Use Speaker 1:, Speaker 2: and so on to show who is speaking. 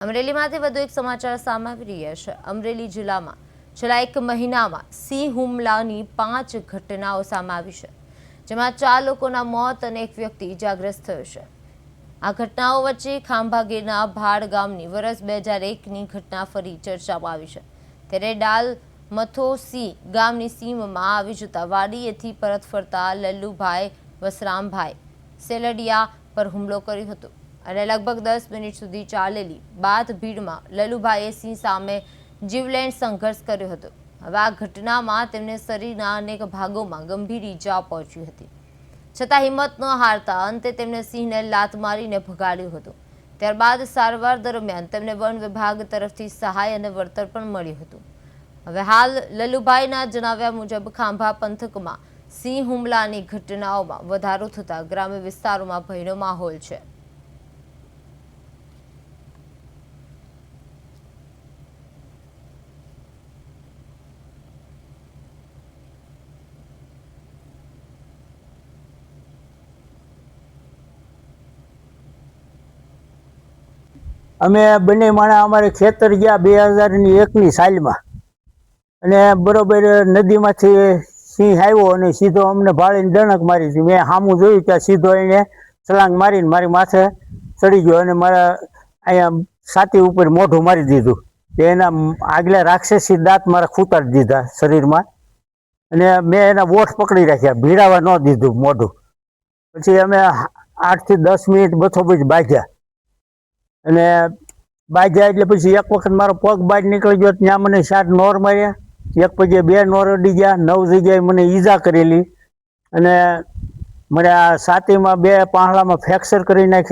Speaker 1: અમરેલીમાંથી વધુ એક સમાચાર સામે આવી રહ્યા છે। અમરેલી જિલ્લામાં છેલ્લા એક મહિનામાં સિંહ હુમલાની 5 ઘટનાઓ સામે આવી છે, જેમાં 4 લોકોના મોત અને એક વ્યક્તિ ઇજાગ્રસ્ત થયો છે। આ ઘટનાઓ વચ્ચે ખાંભા ગીરના ભાડ ગામની વર્ષ 2001ની ઘટના ફરી ચર્ચામાં આવી છે, ત્યારે ડાલ મથોસી ગામની સીમમાં આવી જતા વાડીએથી પરત ફરતા લલ્લુભાઈ વસરામભાઈ સેલડિયા પર હુમલો કર્યો હતો અને લગભગ 10 મિનિટ સુધી ચાલેલી બાદ ભીડમાં લલ્લુભાઈએ સિંહ સામે જીવલેણ સંઘર્ષ કર્યો હતો। હવે આ ઘટનામાં તેમને શરીરના અનેક ભાગોમાં ગંભીર ઈજા પહોંચી હતી, છતાં હિંમત ન હારતા અંતે તેમને સિંહને લાત મારીને ભગાડ્યો હતો। ત્યારબાદ સારવાર દરમિયાન તેમને વન વિભાગ તરફથી સહાય અને વળતર પણ મળ્યું હતું। હવે હાલ લલ્લુભાઈના જણાવ્યા મુજબ ખાંભા પંથકમાં સિંહ હુમલાની ઘટનાઓમાં વધારો થતા ગ્રામ્ય વિસ્તારોમાં ભયનો માહોલ છે।
Speaker 2: અમે બંને માણા અમારે ખેતર ગયા 2001ની સાલમાં, અને બરોબર નદીમાંથી સિંહ આવ્યો અને સીધો અમને ભાળીને ડણક મારી હતી। મેં સામું જોયું ત્યાં સીધો એને છલાંગ મારીને મારી માથે ચડી ગયો અને મારા અહીંયા છાતી ઉપર મોઢું મારી દીધું। એના આગલા રાક્ષસી દાંત મારા ખૂતાડી દીધા શરીરમાં, અને મેં એના વોઠ પકડી રાખ્યા, ભીડાવા ન દીધું મોઢું। પછી અમે 8 થી 10 મિનિટ બથોબથ બાંધ્યા, અને બાંધ્યા એટલે પછી એક વખત મારો પગ બહાર નીકળી ગયો, ત્યાં મને 4 નોર માર્યા, એક પગે 2 નોર અડી ગયા, 9 જગ્યાએ મને ઈજા કરેલી, અને મને આ છાતીમાં 2 પાંહલામાં ફ્રેક્ચર કરી નાખેલ।